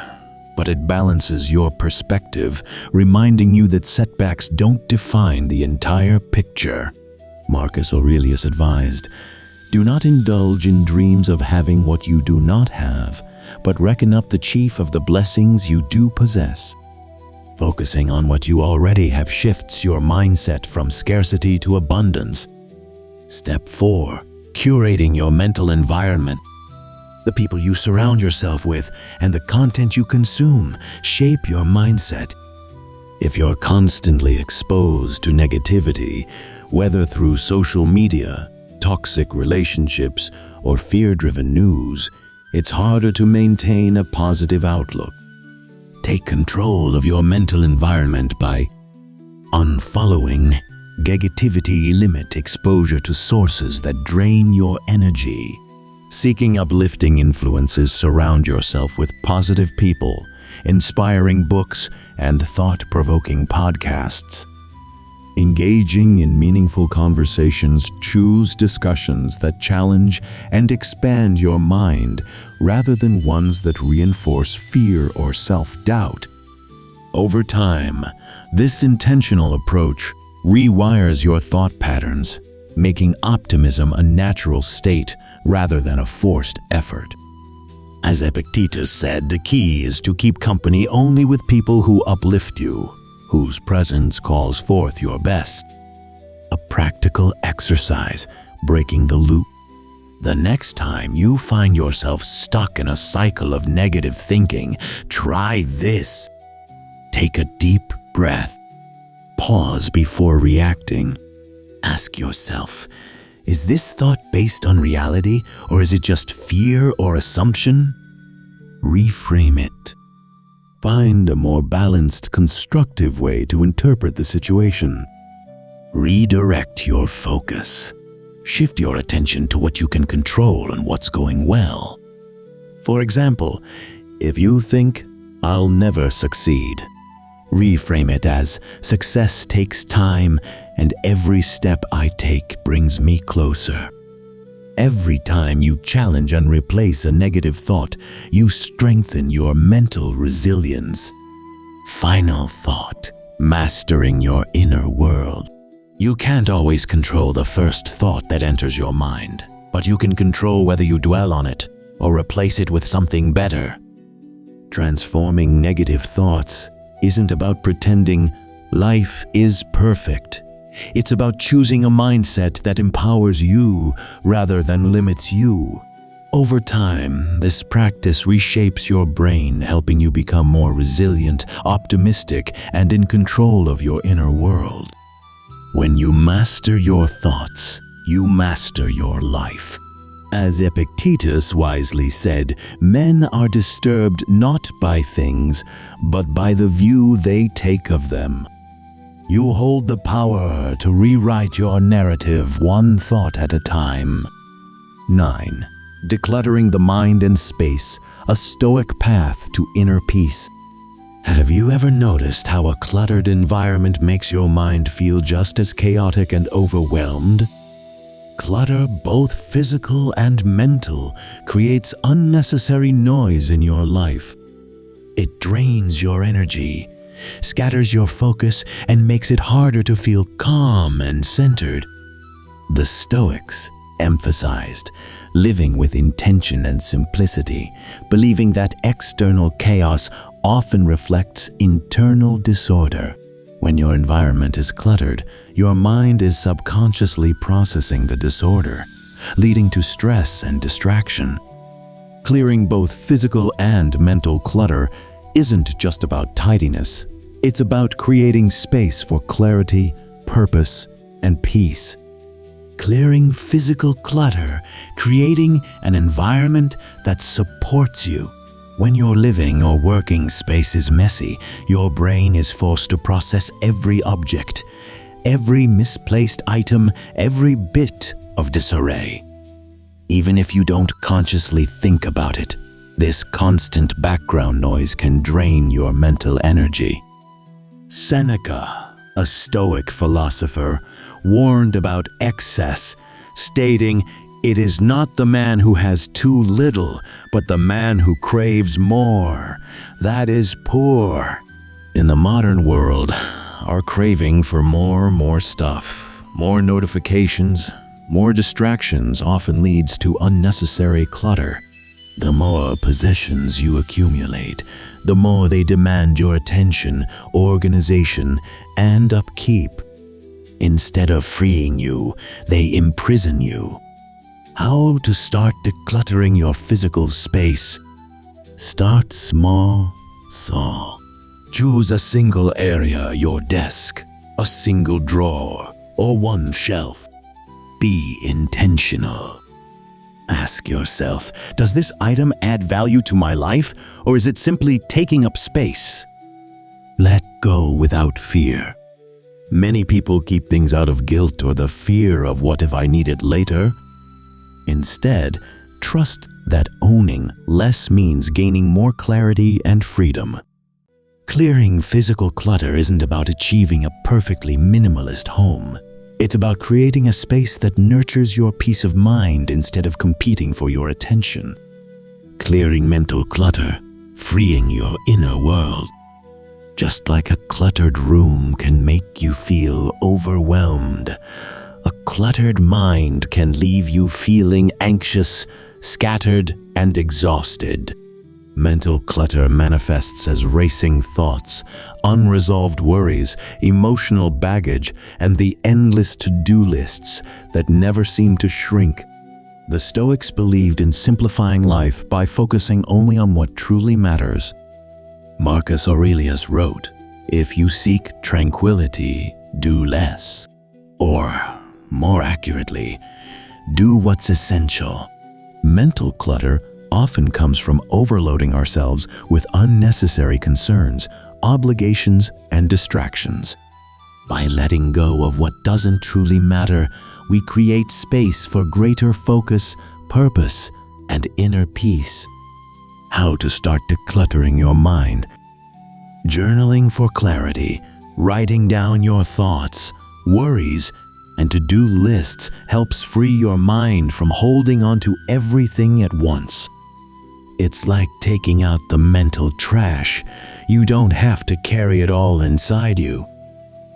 but it balances your perspective, reminding you that setbacks don't define the entire picture. Marcus Aurelius advised, "Do not indulge in dreams of having what you do not have, but reckon up the chief of the blessings you do possess." Focusing on what you already have shifts your mindset from scarcity to abundance. Step 4. Curating your mental environment. The people you surround yourself with and the content you consume shape your mindset. If you're constantly exposed to negativity, whether through social media, toxic relationships, or fear-driven news, it's harder to maintain a positive outlook. Take control of your mental environment by unfollowing negativity. Limit exposure to sources that drain your energy. Seeking uplifting influences. Surround yourself with positive people, inspiring books, and thought-provoking podcasts. Engaging in meaningful conversations. Choose discussions that challenge and expand your mind rather than ones that reinforce fear or self-doubt. Over time, this intentional approach rewires your thought patterns, making optimism a natural state rather than a forced effort. As Epictetus said, the key is to keep company only with people who uplift you, whose presence calls forth your best. A practical exercise, breaking the loop. The next time you find yourself stuck in a cycle of negative thinking, try this. Take a deep breath. Pause before reacting. Ask yourself, is this thought based on reality, or is it just fear or assumption? Reframe it. Find a more balanced, constructive way to interpret the situation. Redirect your focus. Shift your attention to what you can control and what's going well. For example, if you think, "I'll never succeed," reframe it as, "Success takes time, and every step I take brings me closer." Every time you challenge and replace a negative thought, you strengthen your mental resilience. Final thought, mastering your inner world. You can't always control the first thought that enters your mind, but you can control whether you dwell on it or replace it with something better. Transforming negative thoughts isn't about pretending life is perfect. It's about choosing a mindset that empowers you rather than limits you. Over time, this practice reshapes your brain, helping you become more resilient, optimistic, and in control of your inner world. When you master your thoughts, you master your life. As Epictetus wisely said, men are disturbed not by things, but by the view they take of them. You hold the power to rewrite your narrative one thought at a time. 9. Decluttering the mind and space, a Stoic path to inner peace. Have you ever noticed how a cluttered environment makes your mind feel just as chaotic and overwhelmed? Clutter, both physical and mental, creates unnecessary noise in your life. It drains your energy, scatters your focus, and makes it harder to feel calm and centered. The Stoics emphasized living with intention and simplicity, believing that external chaos often reflects internal disorder. When your environment is cluttered, your mind is subconsciously processing the disorder, leading to stress and distraction. Clearing both physical and mental clutter isn't just about tidiness. It's about creating space for clarity, purpose, and peace. Clearing physical clutter, creating an environment that supports you. When your living or working space is messy, your brain is forced to process every object, every misplaced item, every bit of disarray. Even if you don't consciously think about it, this constant background noise can drain your mental energy. Seneca, a Stoic philosopher, warned about excess, stating, "It is not the man who has too little, but the man who craves more. That is poor." In the modern world, our craving for more stuff, more notifications, more distractions often leads to unnecessary clutter. The more possessions you accumulate, the more they demand your attention, organization, and upkeep. Instead of freeing you, they imprison you. How to start decluttering your physical space? Start small. Choose a single area, your desk, a single drawer, or one shelf. Be intentional. Ask yourself, does this item add value to my life, or is it simply taking up space? Let go without fear. Many people keep things out of guilt or the fear of what if I need it later. Instead, trust that owning less means gaining more clarity and freedom. Clearing physical clutter isn't about achieving a perfectly minimalist home. It's about creating a space that nurtures your peace of mind instead of competing for your attention. Clearing mental clutter, freeing your inner world. Just like a cluttered room can make you feel overwhelmed, a cluttered mind can leave you feeling anxious, scattered, and exhausted. Mental clutter manifests as racing thoughts, unresolved worries, emotional baggage, and the endless to-do lists that never seem to shrink. The Stoics believed in simplifying life by focusing only on what truly matters. Marcus Aurelius wrote, "If you seek tranquility, do less." Or, more accurately, do what's essential. Mental clutter often comes from overloading ourselves with unnecessary concerns, obligations, and distractions. By letting go of what doesn't truly matter, we create space for greater focus, purpose, and inner peace. How to start decluttering your mind. Journaling for clarity, writing down your thoughts, worries, and to-do lists helps free your mind from holding on to everything at once. It's like taking out the mental trash. You don't have to carry it all inside you.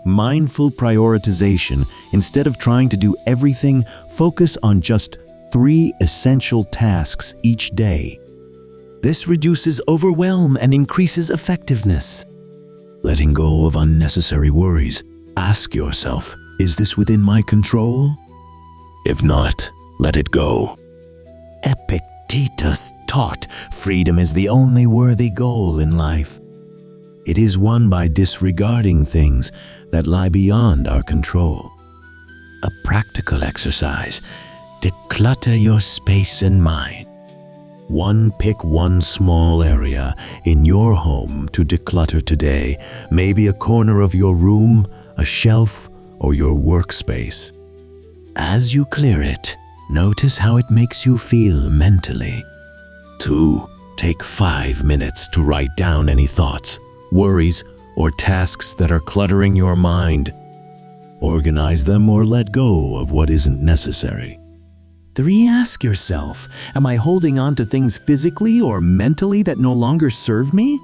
Mindful prioritization. Instead of trying to do everything, focus on just 3 essential tasks each day. This reduces overwhelm and increases effectiveness. Letting go of unnecessary worries. Ask yourself, is this within my control? If not, let it go. Epictetus Epictetus taught freedom is the only worthy goal in life. It is won by disregarding things that lie beyond our control. A practical exercise: declutter your space and mind. Pick one small area in your home to declutter today, maybe a corner of your room, a shelf, or your workspace. As you clear it, notice how it makes you feel mentally. 2. Take 5 minutes to write down any thoughts, worries, or tasks that are cluttering your mind. Organize them or let go of what isn't necessary. 3. Ask yourself, am I holding on to things physically or mentally that no longer serve me?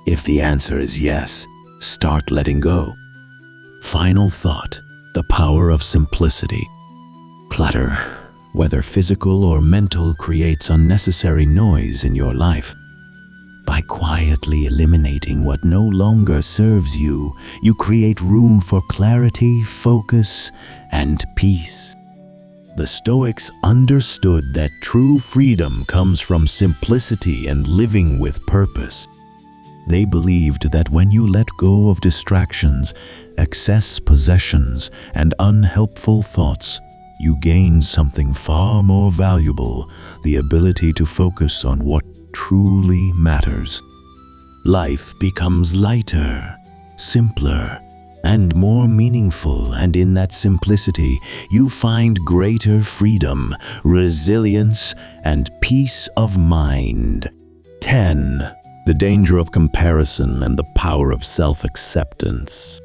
If the answer is yes, start letting go. Final thought: the power of simplicity. Clutter, whether physical or mental, creates unnecessary noise in your life. By quietly eliminating what no longer serves you, you create room for clarity, focus, and peace. The Stoics understood that true freedom comes from simplicity and living with purpose. They believed that when you let go of distractions, excess possessions, and unhelpful thoughts, you gain something far more valuable: the ability to focus on what truly matters. Life becomes lighter, simpler, and more meaningful, and in that simplicity, you find greater freedom, resilience, and peace of mind. 10. The danger of comparison and the power of self-acceptance.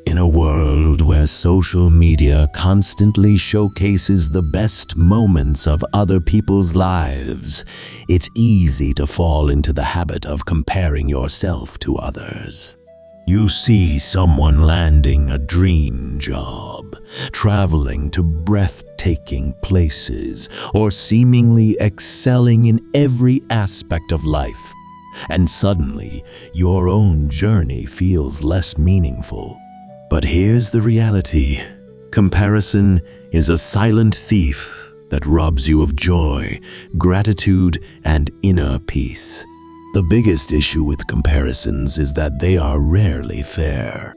In a world where social media constantly showcases the best moments of other people's lives, it's easy to fall into the habit of comparing yourself to others. You see someone landing a dream job, traveling to breathtaking places, or seemingly excelling in every aspect of life, and suddenly your own journey feels less meaningful. But here's the reality: comparison is a silent thief that robs you of joy, gratitude, and inner peace. The biggest issue with comparisons is that they are rarely fair.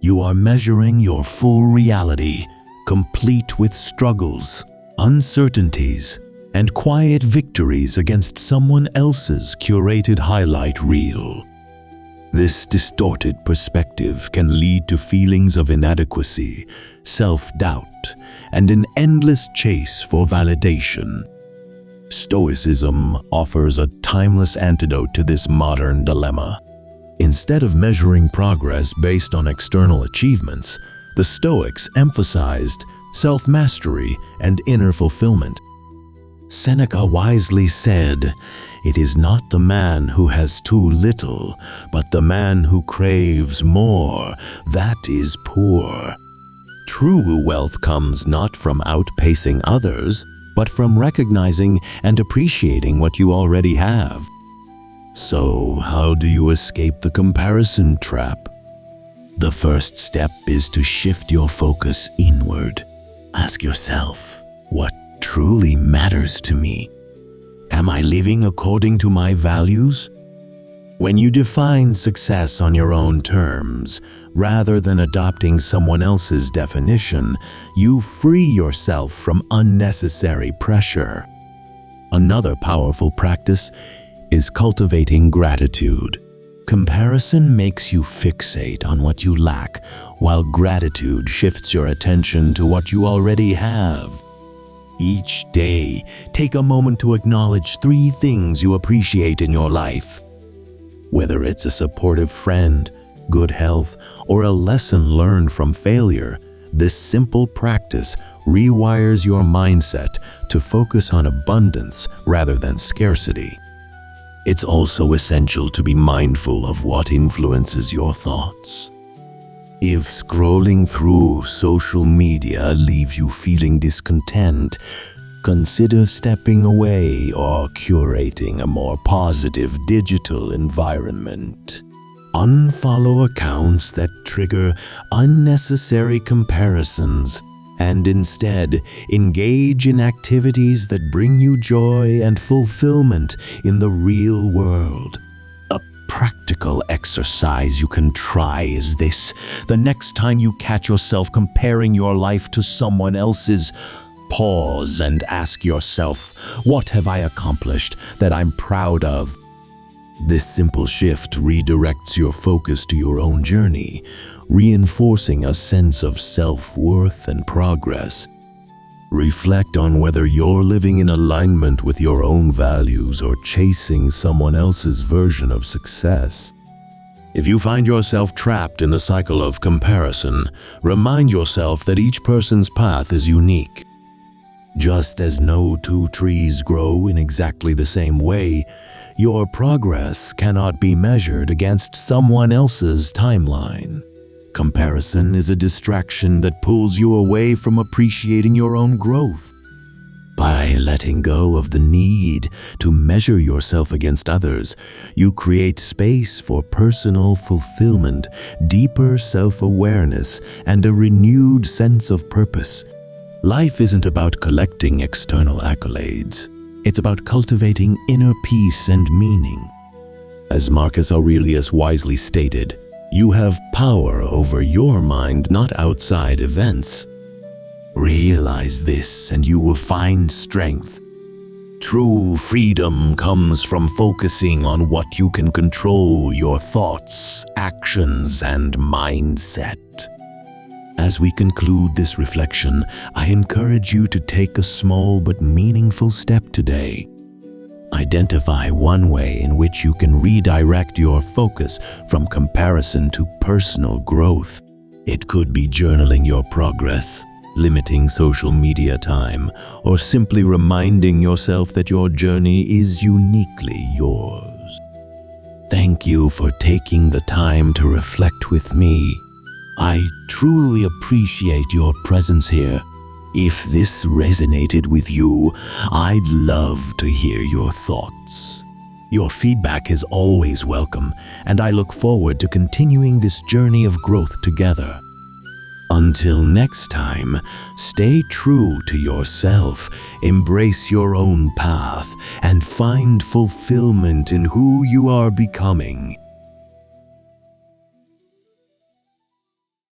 You are measuring your full reality, complete with struggles, uncertainties, and quiet victories, against someone else's curated highlight reel. This distorted perspective can lead to feelings of inadequacy, self-doubt, and an endless chase for validation. Stoicism offers a timeless antidote to this modern dilemma. Instead of measuring progress based on external achievements, the Stoics emphasized self-mastery and inner fulfillment. Seneca wisely said, "It is not the man who has too little, but the man who craves more, that is poor." True wealth comes not from outpacing others, but from recognizing and appreciating what you already have. So, how do you escape the comparison trap? The first step is to shift your focus inward. Ask yourself, what truly matters to me? Am I living according to my values? When you define success on your own terms, rather than adopting someone else's definition, you free yourself from unnecessary pressure. Another powerful practice is cultivating gratitude. Comparison makes you fixate on what you lack, while gratitude shifts your attention to what you already have. Each day, take a moment to acknowledge 3 things you appreciate in your life. Whether it's a supportive friend, good health, or a lesson learned from failure, this simple practice rewires your mindset to focus on abundance rather than scarcity. It's also essential to be mindful of what influences your thoughts. If scrolling through social media leaves you feeling discontent, consider stepping away or curating a more positive digital environment. Unfollow accounts that trigger unnecessary comparisons and instead engage in activities that bring you joy and fulfillment in the real world. A practical exercise you can try is this. The next time you catch yourself comparing your life to someone else's, pause and ask yourself, what have I accomplished that I'm proud of? This simple shift redirects your focus to your own journey, reinforcing a sense of self-worth and progress. Reflect on whether you're living in alignment with your own values or chasing someone else's version of success. If you find yourself trapped in the cycle of comparison, remind yourself that each person's path is unique. Just as no two trees grow in exactly the same way, your progress cannot be measured against someone else's timeline. Comparison is a distraction that pulls you away from appreciating your own growth. By letting go of the need to measure yourself against others, you create space for personal fulfillment, deeper self-awareness, and a renewed sense of purpose. Life isn't about collecting external accolades. It's about cultivating inner peace and meaning. As Marcus Aurelius wisely stated, you have power over your mind, not outside events. Realize this and you will find strength. True freedom comes from focusing on what you can control: your thoughts, actions, and mindset. As we conclude this reflection, I encourage you to take a small but meaningful step today. Identify one way in which you can redirect your focus from comparison to personal growth. It could be journaling your progress, limiting social media time, or simply reminding yourself that your journey is uniquely yours. Thank you for taking the time to reflect with me. I truly appreciate your presence here. If this resonated with you, I'd love to hear your thoughts. Your feedback is always welcome, and I look forward to continuing this journey of growth together. Until next time, stay true to yourself, embrace your own path, and find fulfillment in who you are becoming.